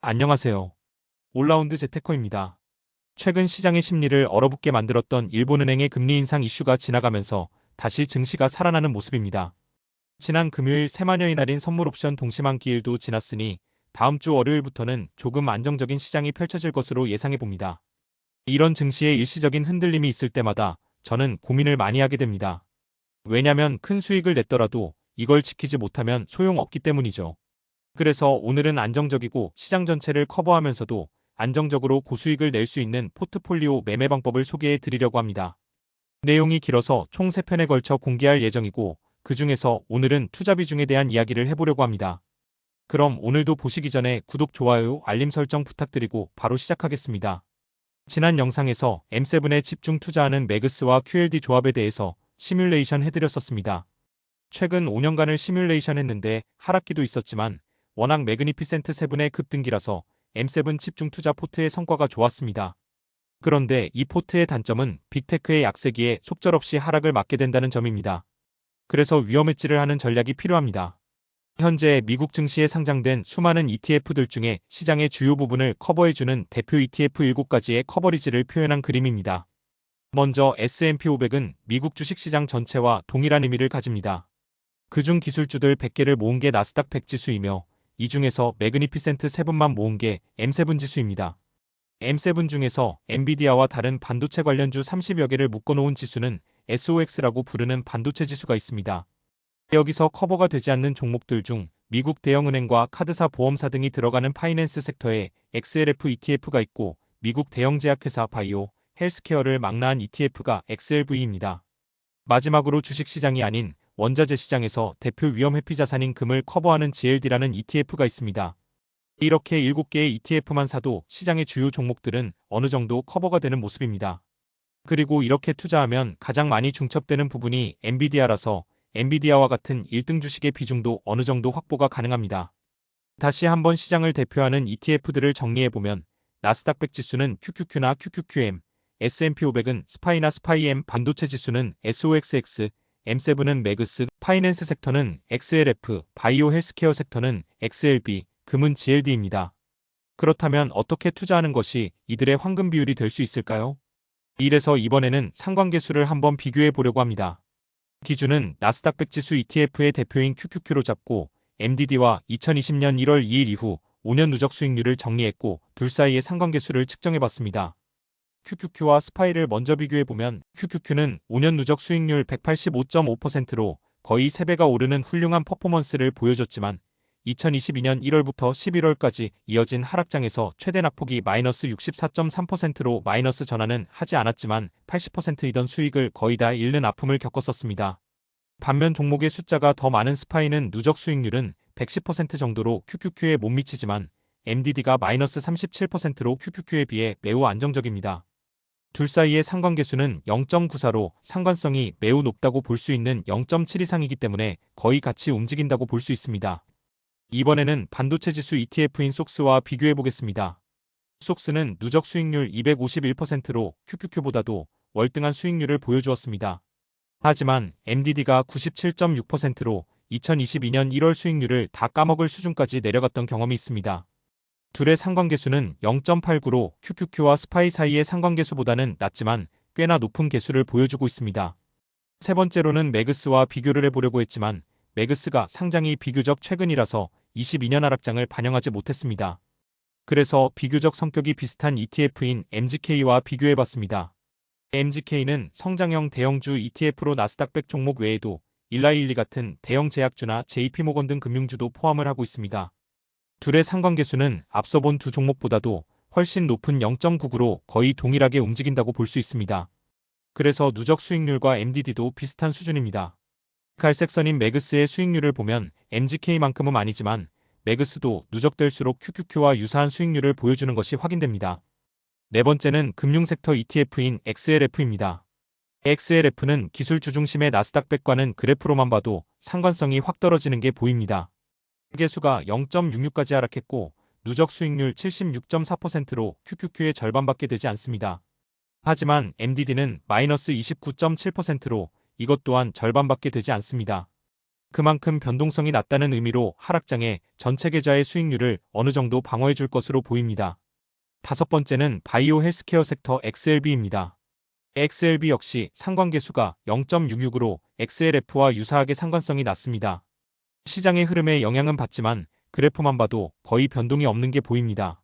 안녕하세요. 올라운드 재테커입니다. 최근 시장의 심리를 얼어붙게 만들었던 일본은행의 금리 인상 이슈가 지나가면서 다시 증시가 살아나는 모습입니다. 지난 금요일 세마녀의 날인 선물 옵션 동시만 기일도 지났으니 다음 주 월요일부터는 조금 안정적인 시장이 펼쳐질 것으로 예상해 봅니다. 이런 증시에 일시적인 흔들림이 있을 때마다 저는 고민을 많이 하게 됩니다. 왜냐면 큰 수익을 냈더라도 이걸 지키지 못하면 소용없기 때문이죠. 그래서 오늘은 안정적이고 시장 전체를 커버하면서도 안정적으로 고수익을 낼 수 있는 포트폴리오 매매 방법을 소개해 드리려고 합니다. 내용이 길어서 총 3편에 걸쳐 공개할 예정이고 그 중에서 오늘은 투자 비중에 대한 이야기를 해보려고 합니다. 그럼 오늘도 보시기 전에 구독, 좋아요, 알림 설정 부탁드리고 바로 시작하겠습니다. 지난 영상에서 M7에 집중 투자하는 매그스와 QLD 조합에 대해서 시뮬레이션 해드렸었습니다. 최근 5년간을 시뮬레이션 했는데 하락기도 있었지만 워낙 매그니피센트 7의 급등기라서 M7 집중 투자 포트의 성과가 좋았습니다. 그런데 이 포트의 단점은 빅테크의 약세기에 속절없이 하락을 맞게 된다는 점입니다. 그래서 위험 해지를 하는 전략이 필요합니다. 현재 미국 증시에 상장된 수많은 ETF들 중에 시장의 주요 부분을 커버해주는 대표 ETF 7가지의 커버리지를 표현한 그림입니다. 먼저 S&P 500은 미국 주식시장 전체와 동일한 의미를 가집니다. 그중 기술주들 100개를 모은 게 나스닥 100 지수이며 이 중에서 매그니피센트 7만 모은 게 M7 지수입니다. M7 중에서 엔비디아와 다른 반도체 관련주 30여 개를 묶어놓은 지수는 SOX라고 부르는 반도체 지수가 있습니다. 여기서 커버가 되지 않는 종목들 중 미국 대형은행과 카드사 보험사 등이 들어가는 파이낸스 섹터에 XLF ETF가 있고 미국 대형 제약회사 바이오, 헬스케어를 망라한 ETF가 XLV입니다. 마지막으로 주식시장이 아닌 원자재 시장에서 대표 위험 회피 자산인 금을 커버하는 GLD라는 ETF가 있습니다. 이렇게 7개의 ETF만 사도 시장의 주요 종목들은 어느 정도 커버가 되는 모습입니다. 그리고 이렇게 투자하면 가장 많이 중첩되는 부분이 엔비디아라서 엔비디아와 같은 1등 주식의 비중도 어느 정도 확보가 가능합니다. 다시 한번 시장을 대표하는 ETF들을 정리해보면 나스닥 100 지수는 QQQ나 QQQM, S&P 500은 스파이나 스파이M, 반도체 지수는 SOXX, M7은 매그스, 파이낸스 섹터는 XLF, 바이오 헬스케어 섹터는 XLB, 금은 GLD입니다. 그렇다면 어떻게 투자하는 것이 이들의 황금 비율이 될 수 있을까요? 이래서 이번에는 상관계수를 한번 비교해 보려고 합니다. 기준은 나스닥 100 지수 ETF의 대표인 QQQ로 잡고 MDD와 2020년 1월 2일 이후 5년 누적 수익률을 정리했고 둘 사이의 상관계수를 측정해 봤습니다. QQQ와 스파이를 먼저 비교해보면 QQQ는 5년 누적 수익률 185.5%로 거의 3배가 오르는 훌륭한 퍼포먼스를 보여줬지만 2022년 1월부터 11월까지 이어진 하락장에서 최대 낙폭이 마이너스 64.3%로 마이너스 전환은 하지 않았지만 80%이던 수익을 거의 다 잃는 아픔을 겪었었습니다. 반면 종목의 숫자가 더 많은 스파이는 누적 수익률은 110% 정도로 QQQ에 못 미치지만 MDD가 마이너스 37%로 QQQ에 비해 매우 안정적입니다. 둘 사이의 상관계수는 0.94로 상관성이 매우 높다고 볼 수 있는 0.7 이상이기 때문에 거의 같이 움직인다고 볼 수 있습니다. 이번에는 반도체 지수 ETF인 속스와 비교해 보겠습니다. 속스는 누적 수익률 251%로 QQQ보다도 월등한 수익률을 보여주었습니다. 하지만 MDD가 97.6%로 2022년 1월 수익률을 다 까먹을 수준까지 내려갔던 경험이 있습니다. 둘의 상관계수는 0.89로 QQQ와 스파이 사이의 상관계수보다는 낮지만 꽤나 높은 계수를 보여주고 있습니다. 세 번째로는 매그스와 비교를 해보려고 했지만 매그스가 상장이 비교적 최근이라서 22년 하락장을 반영하지 못했습니다. 그래서 비교적 성격이 비슷한 ETF인 MGK와 비교해봤습니다. MGK는 성장형 대형주 ETF로 나스닥 100 종목 외에도 일라일리 같은 대형 제약주나 JP모건 등 금융주도 포함을 하고 있습니다. 둘의 상관계수는 앞서 본 두 종목보다도 훨씬 높은 0.99로 거의 동일하게 움직인다고 볼 수 있습니다. 그래서 누적 수익률과 MDD도 비슷한 수준입니다. 갈색 선인 매그스의 수익률을 보면 MGK만큼은 아니지만 매그스도 누적될수록 QQQ와 유사한 수익률을 보여주는 것이 확인됩니다. 네 번째는 금융섹터 ETF인 XLF입니다. XLF는 기술주 중심의 나스닥 100과는 그래프로만 봐도 상관성이 확 떨어지는 게 보입니다. 개수가 0.66까지 하락했고 누적 수익률 76.4%로 QQQ의 절반밖에 되지 않습니다. 하지만 MDD는 마이너스 29.7%로 이것 또한 절반밖에 되지 않습니다. 그만큼 변동성이 낮다는 의미로 하락장에 전체 계좌의 수익률을 어느 정도 방어해 줄 것으로 보입니다. 다섯 번째는 바이오 헬스케어 섹터 XLB입니다. XLB 역시 상관계수가 0.66으로 XLF와 유사하게 상관성이 낮습니다. 시장의 흐름에 영향은 받지만 그래프만 봐도 거의 변동이 없는 게 보입니다.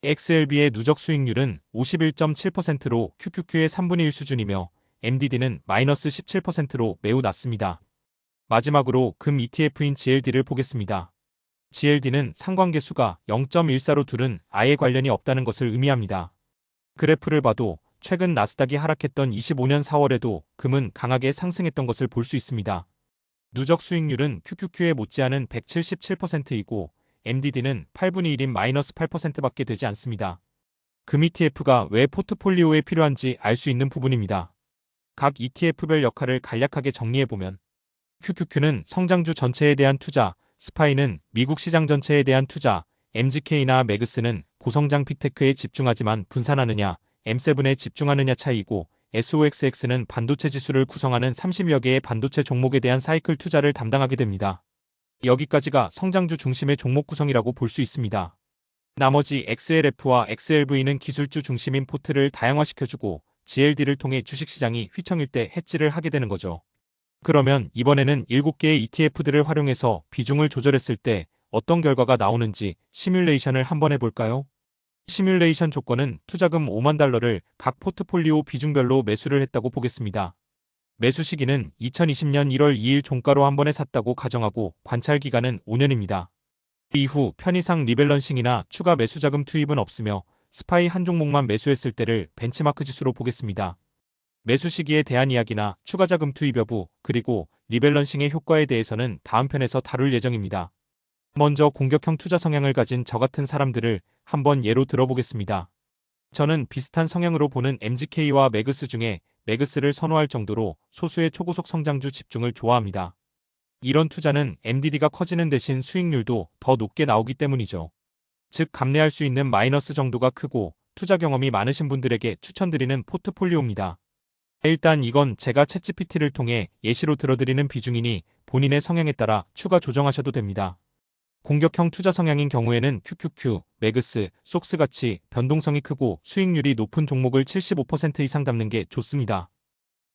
XLB의 누적 수익률은 51.7%로 QQQ의 3분의 1 수준이며 MDD는 마이너스 17%로 매우 낮습니다. 마지막으로 금 ETF인 GLD를 보겠습니다. GLD는 상관계수가 0.14로 둘은 아예 관련이 없다는 것을 의미합니다. 그래프를 봐도 최근 나스닥이 하락했던 25년 4월에도 금은 강하게 상승했던 것을 볼 수 있습니다. 누적 수익률은 QQQ에 못지않은 177%이고 MDD는 8분의 1인 마이너스 8%밖에 되지 않습니다. 금 ETF가 왜 포트폴리오에 필요한지 알 수 있는 부분입니다. 각 ETF별 역할을 간략하게 정리해보면 QQQ는 성장주 전체에 대한 투자, 스파이는 미국 시장 전체에 대한 투자, MGK나 매그스는 고성장 빅테크에 집중하지만 분산하느냐, M7에 집중하느냐 차이이고 SOXX는 반도체 지수를 구성하는 30여 개의 반도체 종목에 대한 사이클 투자를 담당하게 됩니다. 여기까지가 성장주 중심의 종목 구성이라고 볼 수 있습니다. 나머지 XLF와 XLV는 기술주 중심인 포트를 다양화시켜주고 GLD를 통해 주식시장이 휘청일 때 해지를 하게 되는 거죠. 그러면 이번에는 7개의 ETF들을 활용해서 비중을 조절했을 때 어떤 결과가 나오는지 시뮬레이션을 한번 해볼까요? 시뮬레이션 조건은 투자금 5만 달러를 각 포트폴리오 비중별로 매수를 했다고 보겠습니다. 매수 시기는 2020년 1월 2일 종가로 한 번에 샀다고 가정하고 관찰 기간은 5년입니다. 이후 편의상 리밸런싱이나 추가 매수 자금 투입은 없으며 스파이 한 종목만 매수했을 때를 벤치마크 지수로 보겠습니다. 매수 시기에 대한 이야기나 추가 자금 투입 여부, 그리고 리밸런싱의 효과에 대해서는 다음 편에서 다룰 예정입니다. 먼저 공격형 투자 성향을 가진 저 같은 사람들을 한번 예로 들어보겠습니다. 저는 비슷한 성향으로 보는 MGK와 매그스 중에 매그스를 선호할 정도로 소수의 초고속 성장주 집중을 좋아합니다. 이런 투자는 MDD가 커지는 대신 수익률도 더 높게 나오기 때문이죠. 즉 감내할 수 있는 마이너스 정도가 크고 투자 경험이 많으신 분들에게 추천드리는 포트폴리오입니다. 일단 이건 제가 챗GPT를 통해 예시로 들어드리는 비중이니 본인의 성향에 따라 추가 조정하셔도 됩니다. 공격형 투자 성향인 경우에는 QQQ, 매그스, 속스같이 변동성이 크고 수익률이 높은 종목을 75% 이상 담는 게 좋습니다.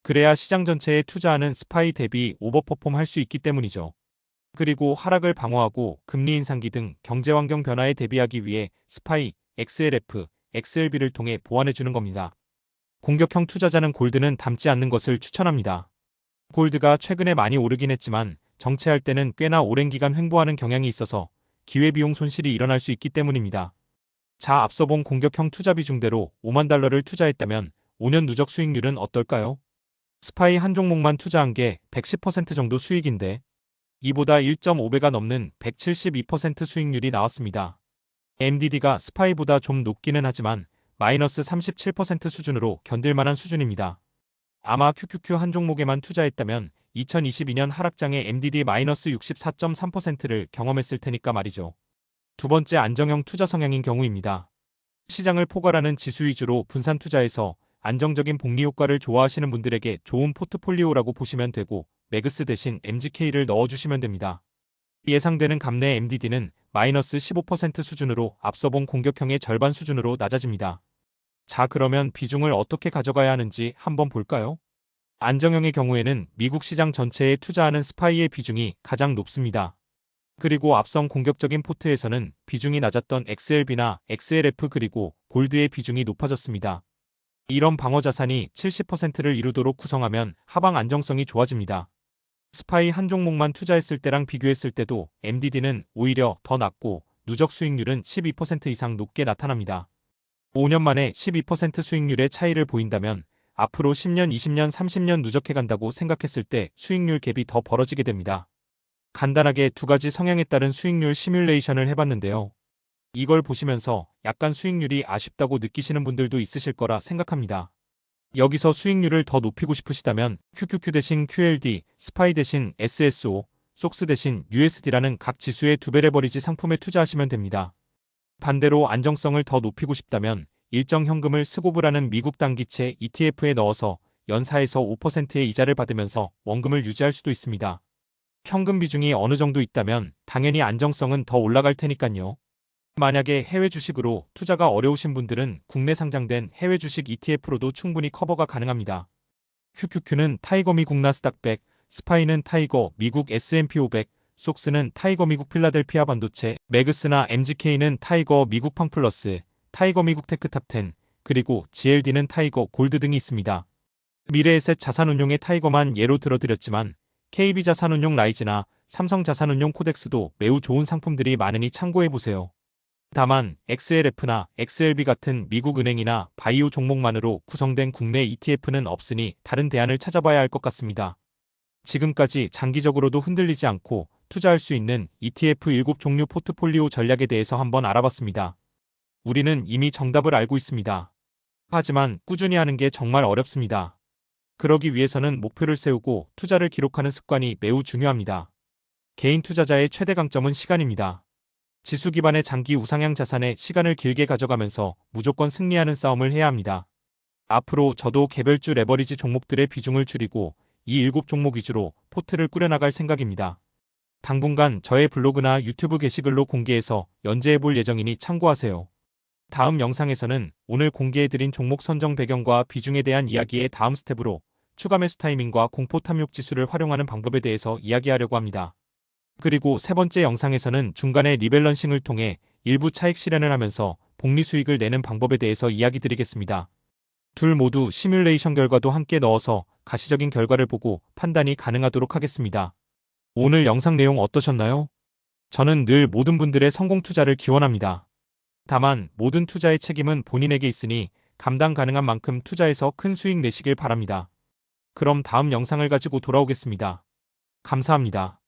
그래야 시장 전체에 투자하는 스파이 대비 오버퍼폼 할 수 있기 때문이죠. 그리고 하락을 방어하고 금리 인상기 등 경제환경 변화에 대비하기 위해 스파이, XLF, XLB를 통해 보완해주는 겁니다. 공격형 투자자는 골드는 담지 않는 것을 추천합니다. 골드가 최근에 많이 오르긴 했지만 정체할 때는 꽤나 오랜 기간 횡보하는 경향이 있어서 기회비용 손실이 일어날 수 있기 때문입니다. 자, 앞서 본 공격형 투자 비중대로 5만 달러를 투자했다면 5년 누적 수익률은 어떨까요? 스파이 한 종목만 투자한 게 110% 정도 수익인데 이보다 1.5배가 넘는 172% 수익률이 나왔습니다. MDD가 스파이보다 좀 높기는 하지만 마이너스 37% 수준으로 견딜만한 수준입니다. 아마 QQQ 한 종목에만 투자했다면 2022년 하락장에 MDD 마이너스 64.3%를 경험했을 테니까 말이죠. 두 번째 안정형 투자 성향인 경우입니다. 시장을 포괄하는 지수 위주로 분산 투자해서 안정적인 복리 효과를 좋아하시는 분들에게 좋은 포트폴리오라고 보시면 되고 매그스 대신 MGK를 넣어주시면 됩니다. 예상되는 감내 MDD는 마이너스 15% 수준으로 앞서 본 공격형의 절반 수준으로 낮아집니다. 자, 그러면 비중을 어떻게 가져가야 하는지 한번 볼까요? 안정형의 경우에는 미국 시장 전체에 투자하는 스파이의 비중이 가장 높습니다. 그리고 앞선 공격적인 포트에서는 비중이 낮았던 XLB나 XLF 그리고 골드의 비중이 높아졌습니다. 이런 방어 자산이 70%를 이루도록 구성하면 하방 안정성이 좋아집니다. 스파이 한 종목만 투자했을 때랑 비교했을 때도 MDD는 오히려 더 낮고 누적 수익률은 12% 이상 높게 나타납니다. 5년 만에 12% 수익률의 차이를 보인다면 앞으로 10년, 20년, 30년 누적해 간다고 생각했을 때 수익률 갭이 더 벌어지게 됩니다. 간단하게 두 가지 성향에 따른 수익률 시뮬레이션을 해봤는데요. 이걸 보시면서 약간 수익률이 아쉽다고 느끼시는 분들도 있으실 거라 생각합니다. 여기서 수익률을 더 높이고 싶으시다면 QQQ 대신 QLD, 스파이 대신 SSO, 속스 대신 USD라는 각 지수의 2배 레버리지 상품에 투자하시면 됩니다. 반대로 안정성을 더 높이고 싶다면 일정 현금을 스고브라는 미국 단기채 ETF에 넣어서 연 4에서 5%의 이자를 받으면서 원금을 유지할 수도 있습니다. 현금 비중이 어느 정도 있다면 당연히 안정성은 더 올라갈 테니까요. 만약에 해외 주식으로 투자가 어려우신 분들은 국내 상장된 해외 주식 ETF로도 충분히 커버가 가능합니다. QQQ는 타이거 미국 나스닥 100, 스파이는 타이거 미국 S&P 500, 속스는 타이거 미국 필라델피아 반도체, 매그스나 MGK는 타이거 미국 팡플러스, 타이거 미국 테크탑 10, 그리고 GLD는 타이거 골드 등이 있습니다. 미래에셋 자산운용의 타이거만 예로 들어드렸지만 KB자산운용 라이즈나 삼성자산운용 코덱스도 매우 좋은 상품들이 많으니 참고해보세요. 다만 XLF나 XLB 같은 미국 은행이나 바이오 종목만으로 구성된 국내 ETF는 없으니 다른 대안을 찾아봐야 할 것 같습니다. 지금까지 장기적으로도 흔들리지 않고 투자할 수 있는 ETF 7종류 포트폴리오 전략에 대해서 한번 알아봤습니다. 우리는 이미 정답을 알고 있습니다. 하지만 꾸준히 하는 게 정말 어렵습니다. 그러기 위해서는 목표를 세우고 투자를 기록하는 습관이 매우 중요합니다. 개인 투자자의 최대 강점은 시간입니다. 지수 기반의 장기 우상향 자산에 시간을 길게 가져가면서 무조건 승리하는 싸움을 해야 합니다. 앞으로 저도 개별주 레버리지 종목들의 비중을 줄이고 이 7종목 위주로 포트를 꾸려나갈 생각입니다. 당분간 저의 블로그나 유튜브 게시글로 공개해서 연재해볼 예정이니 참고하세요. 다음 영상에서는 오늘 공개해드린 종목 선정 배경과 비중에 대한 이야기의 다음 스텝으로 추가 매수 타이밍과 공포 탐욕 지수를 활용하는 방법에 대해서 이야기하려고 합니다. 그리고 세 번째 영상에서는 중간에 리밸런싱을 통해 일부 차익 실현을 하면서 복리 수익을 내는 방법에 대해서 이야기 드리겠습니다. 둘 모두 시뮬레이션 결과도 함께 넣어서 가시적인 결과를 보고 판단이 가능하도록 하겠습니다. 오늘 영상 내용 어떠셨나요? 저는 늘 모든 분들의 성공 투자를 기원합니다. 다만 모든 투자의 책임은 본인에게 있으니 감당 가능한 만큼 투자해서 큰 수익 내시길 바랍니다. 그럼 다음 영상을 가지고 돌아오겠습니다. 감사합니다.